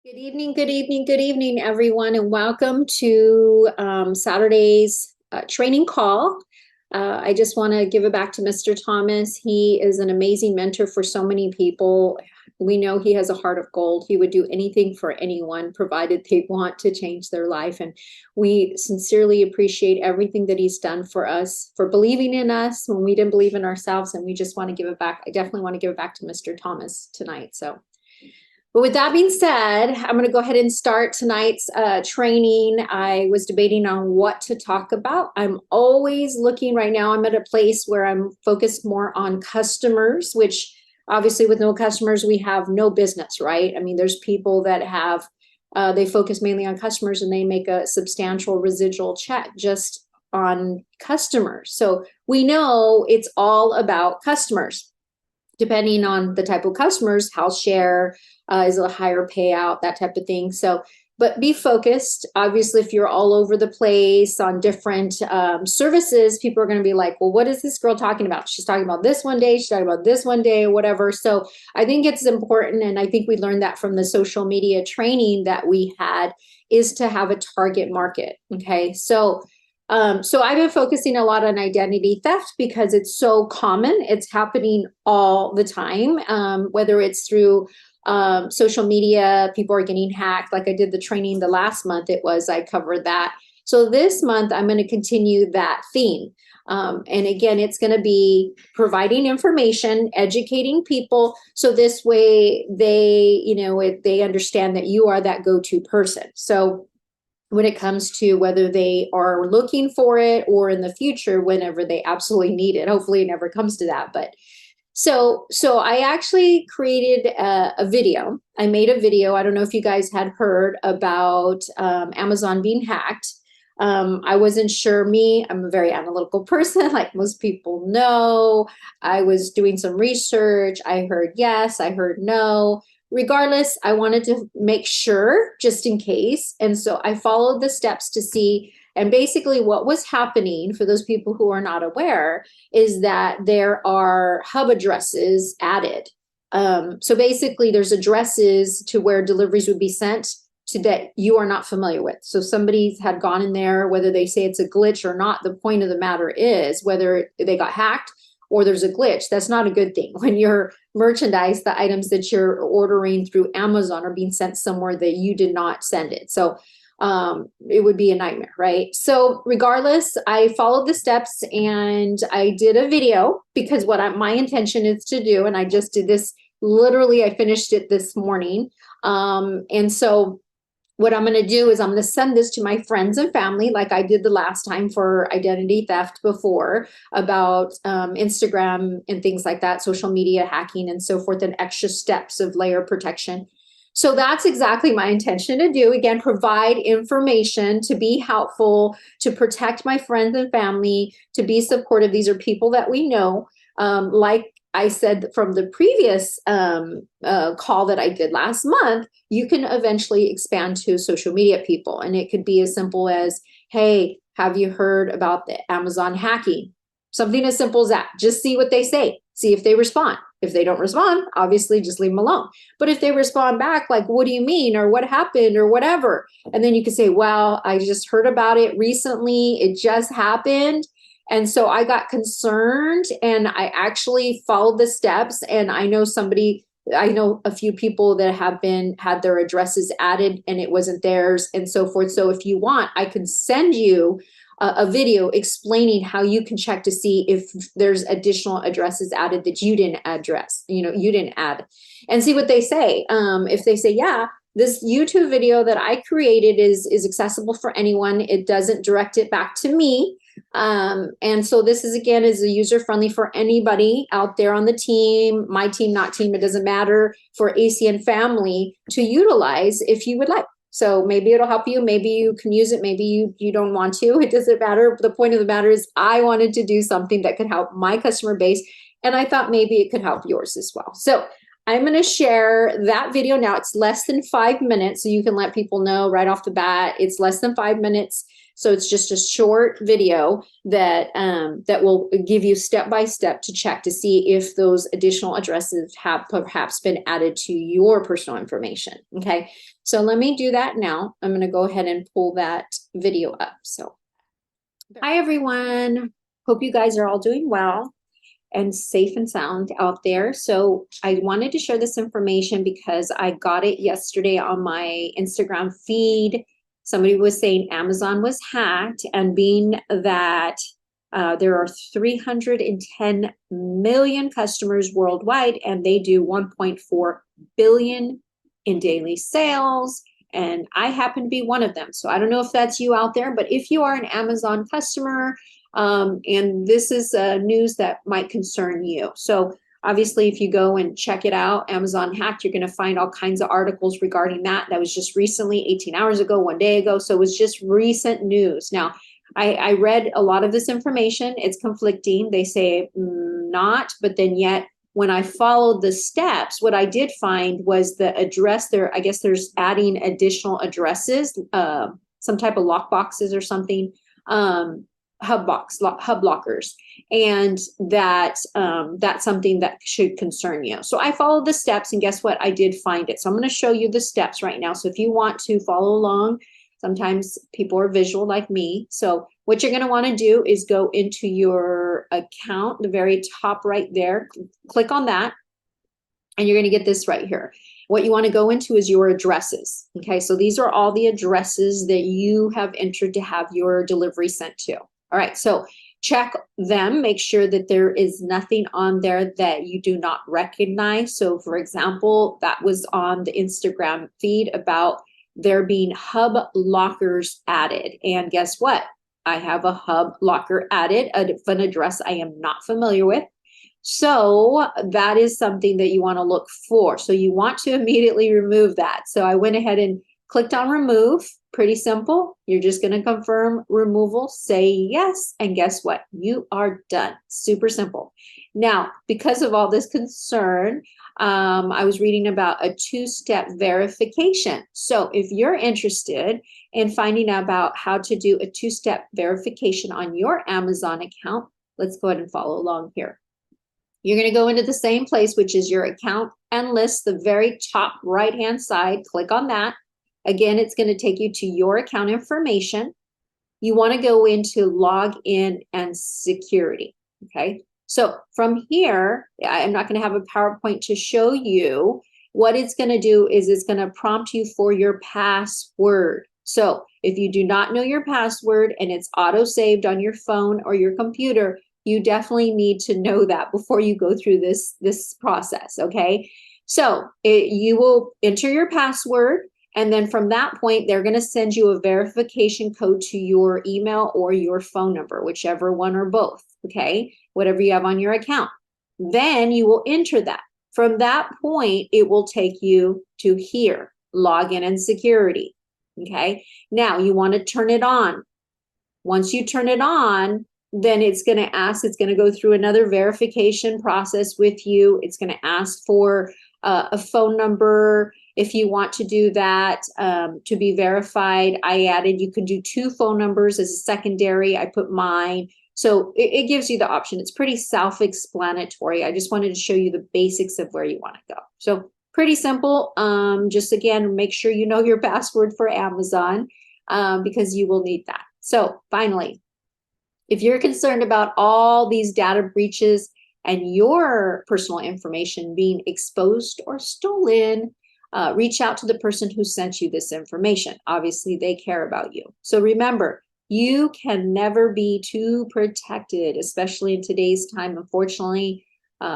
Good evening, good evening, good evening, everyone, and welcome to Saturday's training call. I just want to give it back to Mr. Thomas. He is an amazing mentor for so many people. We know he has a heart of gold. He would do anything for anyone, provided they want to change their life. And we sincerely appreciate everything that he's done for us, for believing in us when we didn't believe in ourselves. And we just want to give it back. I definitely want to give it back to Mr. Thomas tonight. But with that being said, I'm going to go ahead and start tonight's training. I was debating on what to talk about. I'm always looking right now. I'm at a place where I'm focused more on customers, which obviously with no customers, we have no business, right? I mean, there's people that have, they focus mainly on customers and they make a substantial residual check just on customers. So we know it's all about customers. Depending on the type of customers, house share, is a higher payout, that type of thing. So, but be focused. Obviously, if you're all over the place on different services, people are going to be like, well, what is this girl talking about? She's talking about this one day, she's talking about this one day, or whatever. So I think it's important, and I think we learned that from the social media training that we had, is to have a target market. Okay. So I've been focusing a lot on identity theft because it's so common. It's happening all the time, whether it's through social media, people are getting hacked. Like I did the training the last month, I covered that. So this month, I'm going to continue that theme. And again, it's going to be providing information, educating people. So this way they understand that you are that go-to person. So when it comes to whether they are looking for it or in the future, whenever they absolutely need it. Hopefully it never comes to that. But so I actually created a video. I made a video. I don't know if you guys had heard about Amazon being hacked. I wasn't sure. I'm a very analytical person, like most people know. I was doing some research. I heard yes, I heard no. Regardless, I wanted to make sure just in case. And so I followed the steps to see. And basically, what was happening for those people who are not aware is that there are hub addresses added. So basically, there's addresses to where deliveries would be sent to that you are not familiar with. So somebody had gone in there, whether they say it's a glitch or not, the point of the matter is whether they got hacked or there's a glitch. That's not a good thing. When your merchandise, the items that you're ordering through Amazon are being sent somewhere that you did not send it. So it would be a nightmare, right? So regardless, I followed the steps and I did a video because my intention is to do, and I just did this, literally, I finished it this morning. And so what I'm going to do is I'm going to send this to my friends and family, like I did the last time for identity theft before, about Instagram and things like that, social media hacking and so forth, and extra steps of layer protection. So that's exactly my intention to do. Again, provide information to be helpful, to protect my friends and family, to be supportive. These are people that we know. Like I said from the previous call that I did last month, you can eventually expand to social media people. And it could be as simple as, hey, have you heard about the Amazon hacking? Something as simple as that. Just see what they say. See if they respond. If they don't respond, obviously just leave them alone. But if they respond back, like, what do you mean? Or what happened? Or whatever. And then you can say, well, I just heard about it recently. It just happened. And so I got concerned and I actually followed the steps. And I know a few people that have had their addresses added and it wasn't theirs and so forth. So if you want, I can send you a video explaining how you can check to see if there's additional addresses added that you didn't you didn't add, and see what they say. If they say, yeah, this YouTube video that I created is accessible for anyone. It doesn't direct it back to me. And so this is a user-friendly for anybody out there on the team, my team, not team, it doesn't matter, for ACN family to utilize if you would like. So maybe it'll help you. Maybe you can use it. Maybe you don't want to. It doesn't matter. The point of the matter is I wanted to do something that could help my customer base. And I thought maybe it could help yours as well. So I'm going to share that video now. It's less than 5 minutes, so you can let people know right off the bat. It's less than 5 minutes, so it's just a short video that that will give you step by step to check to see if those additional addresses have perhaps been added to your personal information. Okay, so let me do that now. I'm going to go ahead and pull that video up. So, hi everyone. Hope you guys are all doing well and safe and sound out there. So I wanted to share this information because I got it yesterday on my Instagram feed. Somebody was saying Amazon was hacked, and being that there are 310 million customers worldwide, and they do 1.4 billion in daily sales. And I happen to be one of them. So I don't know if that's you out there, but if you are an Amazon customer, and this is news that might concern you. So obviously, if you go and check it out, Amazon hacked, you're going to find all kinds of articles regarding that. That was just recently, 18 hours ago, 1 day ago. So it was just recent news. Now, I read a lot of this information. It's conflicting. They say not, but then yet when I followed the steps, what I did find was the address there. I guess there's adding additional addresses, some type of lock boxes or something. Hub blockers, and that's something that should concern you. So I followed the steps, and guess what? I did find it. So I'm going to show you the steps right now. So if you want to follow along, sometimes people are visual like me. So what you're going to want to do is go into your account, the very top right there, click on that, and you're going to get this right here. What you want to go into is your addresses. Okay, so these are all the addresses that you have entered to have your delivery sent to. All right, so check them, make sure that there is nothing on there that you do not recognize. So for example, that was on the Instagram feed about there being hub lockers added. And guess what? I have a hub locker added of an address I am not familiar with. So that is something that you want to look for. So you want to immediately remove that. So I went ahead and clicked on remove. Pretty simple. You're just going to confirm removal, say yes, and guess what? You are done. Super simple. Now, because of all this concern, I was reading about a two-step verification. So if you're interested in finding out about how to do a two-step verification on your Amazon account, let's go ahead and follow along here. You're going to go into the same place, which is your account and list, the very top right-hand side. Click on that. Again, it's going to take you to your account information. You want to go into login and security. Okay. So from here, I'm not going to have a PowerPoint to show you. What it's going to do is it's going to prompt you for your password. So if you do not know your password and it's auto-saved on your phone or your computer, you definitely need to know that before you go through this process. Okay. So you will enter your password. And then from that point, they're going to send you a verification code to your email or your phone number, whichever one or both, okay? Whatever you have on your account. Then you will enter that. From that point, it will take you to here, login and security, okay? Now, you want to turn it on. Once you turn it on, then it's going to ask, it's going to go through another verification process with you. It's going to ask for a phone number. If you want to do that to be verified, I added, you can do 2 phone numbers as a secondary. I put mine. So it gives you the option. It's pretty self-explanatory. I just wanted to show you the basics of where you want to go. So pretty simple. Just again, make sure you know your password for Amazon because you will need that. So finally, if you're concerned about all these data breaches and your personal information being exposed or stolen, reach out to the person who sent you this information. Obviously, they care about you. So remember, you can never be too protected, especially in today's time. Unfortunately,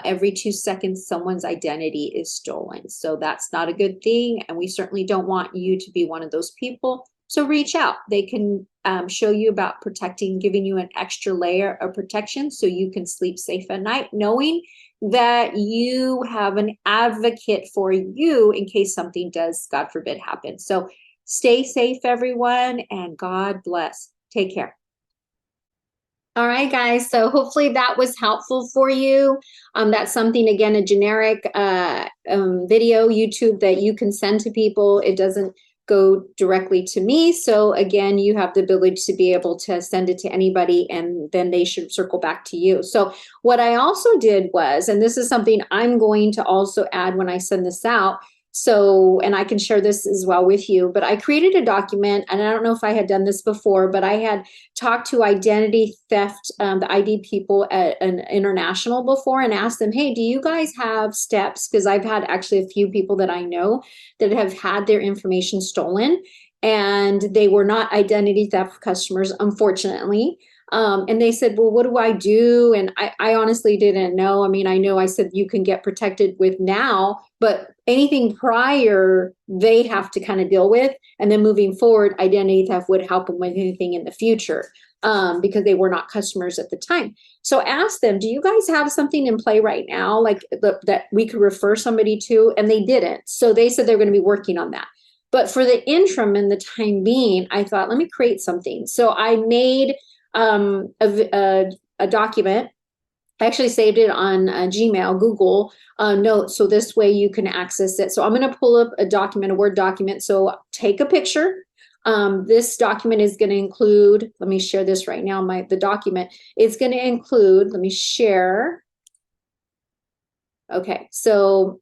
every 2 seconds, someone's identity is stolen. So that's not a good thing. And we certainly don't want you to be one of those people. So reach out. They can show you about protecting, giving you an extra layer of protection so you can sleep safe at night, knowing that you have an advocate for you in case something does, God forbid, happen. So stay safe, everyone, and God bless. Take care. All right, guys. So hopefully that was helpful for you. That's something, again, a generic video, YouTube, that you can send to people. It doesn't go directly to me. So again, you have the ability to be able to send it to anybody, and then they should circle back to you. So what I also did was, and this is something I'm going to also add when I send this out, so, and I can share this as well with you, but I created a document, and I don't know if I had done this before, but I had talked to identity theft, the ID people at an international before, and asked them, hey, do you guys have steps? Because I've had actually a few people that I know that have had their information stolen, and they were not identity theft customers, unfortunately. And they said, well, what do I do? And I honestly didn't know. I mean, I know I said you can get protected with now, but anything prior, they have to kind of deal with. And then moving forward, identity theft would help them with anything in the future, because they were not customers at the time. So ask them, do you guys have something in play right now, like that we could refer somebody to? And they didn't. So they said they're going to be working on that. But for the interim and the time being, I thought, let me create something. So I made a document. I actually saved it on Gmail, Google Notes, so this way you can access it. So I'm going to pull up a document, a Word document. So take a picture. This document is going to include, let me share this right now, the document is going to include, let me share. Okay, so,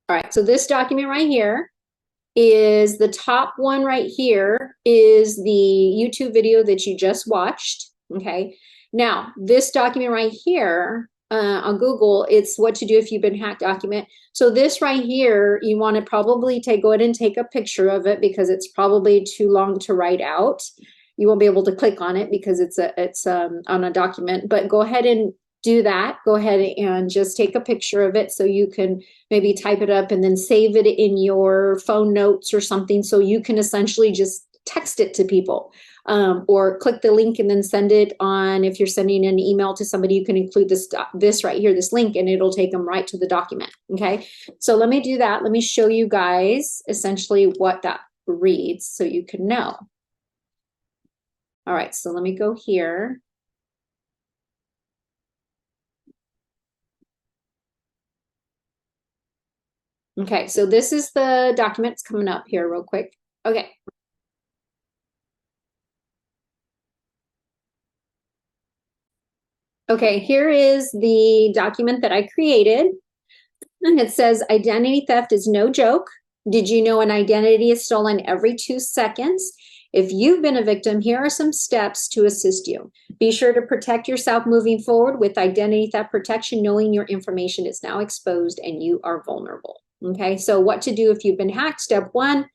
all right, so this document right here is the top one right here is the YouTube video that you just watched. Okay. Now, this document right here on Google, it's what to do if you've been hacked document. So this right here, you want to probably go ahead and take a picture of it, because it's probably too long to write out. You won't be able to click on it because it's on a document, but go ahead and do that. Go ahead and just take a picture of it so you can maybe type it up and then save it in your phone notes or something, so you can essentially just text it to people, or click the link and then send it on. If you're sending an email to somebody, you can include this right here, this link, and it'll take them right to the document. Okay, so let me do that. Let me show you guys essentially what that reads so you can know. All right, so let me go here. Okay, so this is the document. It's coming up here real quick. Okay. Okay, here is the document that I created. And it says, identity theft is no joke. Did you know an identity is stolen every 2 seconds? If you've been a victim, here are some steps to assist you. Be sure to protect yourself moving forward with identity theft protection, knowing your information is now exposed and you are vulnerable. Okay, so what to do if you've been hacked? Step 1,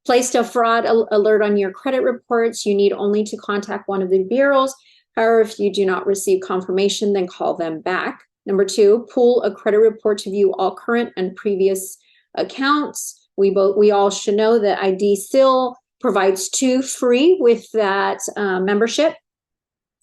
placed a fraud alert on your credit reports. You need only to contact one of the bureaus. However, if you do not receive confirmation, then call them back. Number 2, pull a credit report to view all current and previous accounts. We all should know that ID still provides 2 free with that membership.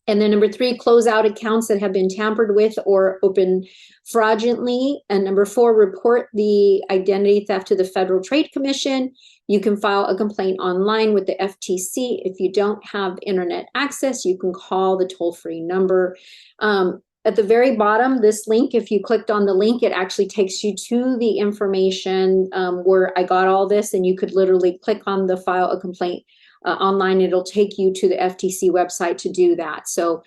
And then number 3, close out accounts that have been tampered with or opened fraudulently. And number 4, report the identity theft to the Federal Trade Commission. You can file a complaint online with the FTC. If you don't have internet access, you can call the toll-free number. At the very bottom, this link, if you clicked on the link, it actually takes you to the information where I got all this, and you could literally click on the file a complaint online. It'll take you to the FTC website to do that. So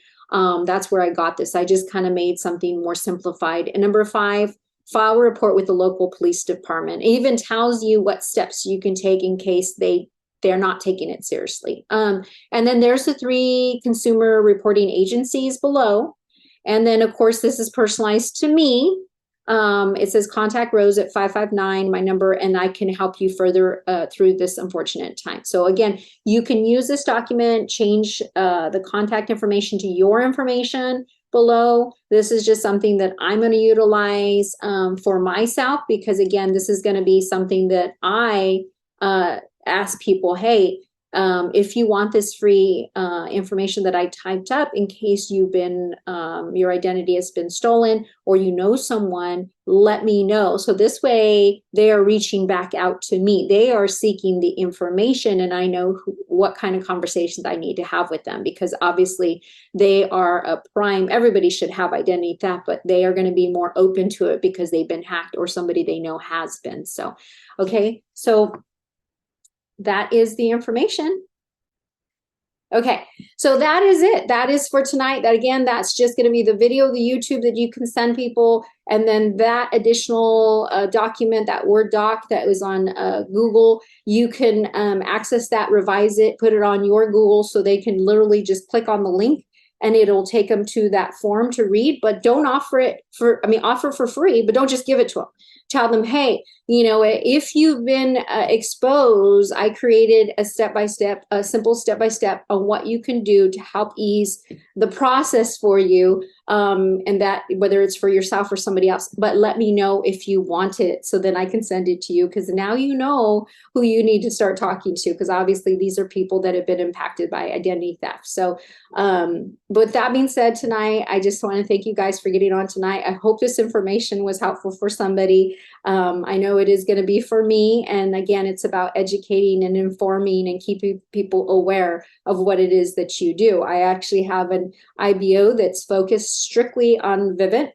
that's where I got this. I just kind of made something more simplified. And number 5, file a report with the local police department. It even tells you what steps you can take in case they're not taking it seriously. And then there's the 3 consumer reporting agencies below. And then, of course, this is personalized to me. It says contact Rose at 559, my number, and I can help you further through this unfortunate time. So again, you can use this document, change the contact information to your information below. This is just something that I'm going to utilize for myself, because again, this is going to be something that I ask people, hey, If you want this free information that I typed up in case you've been, your identity has been stolen or you know someone, let me know. So this way they are reaching back out to me. They are seeking the information and I know what kind of conversations I need to have with them, because obviously they are a prime, everybody should have identity theft, but they are going to be more open to it because they've been hacked or somebody they know has been. So, okay. So that is the information. Okay, so that is it. That is for tonight. That again, that's just going to be the video, the YouTube that you can send people, and then that additional document, that Word doc that was on Google, you can access that, revise it, put it on your Google so they can literally just click on the link and it'll take them to that form to read. But don't offer it for, offer for free, but don't just give it to them. Tell them, hey, you know, if you've been exposed, I created a step-by-step, a simple step-by-step on what you can do to help ease the process for you. And that whether it's for yourself or somebody else, but let me know if you want it so then I can send it to you, because now you know who you need to start talking to, because obviously these are people that have been impacted by identity theft. So but with that being said, tonight, I just want to thank you guys for getting on tonight. I hope this information was helpful for somebody. I know it is going to be for me. And again, it's about educating and informing and keeping people aware of what it is that you do. I actually have an IBO that's focused strictly on Vivint.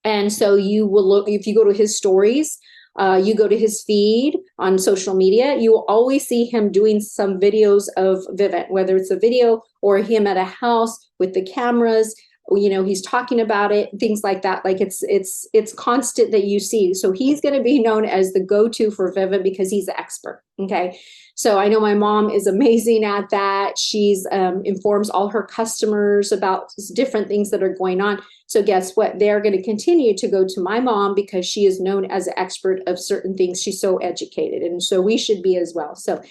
And so you will look, if you go to his stories, you go to his feed on social media, you will always see him doing some videos of Vivint, whether it's a video or him at a house with the cameras, you know, he's talking about it, things like that. Like it's constant that you see. So he's going to be known as the go-to for Vivint because he's the expert. Okay. So I know my mom is amazing at that. She's informs all her customers about different things that are going on. So guess what? They're going to continue to go to my mom because she is known as an expert of certain things. She's so educated. And so we should be as well. So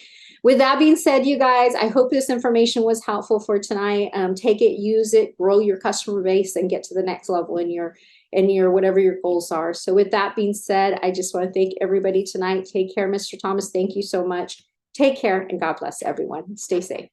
with that being said, you guys, I hope this information was helpful for tonight. Take it, use it, grow your customer base, and get to the next level in your whatever your goals are. So with that being said, I just want to thank everybody tonight. Take care, Mr. Thomas. Thank you so much. Take care and God bless everyone. Stay safe.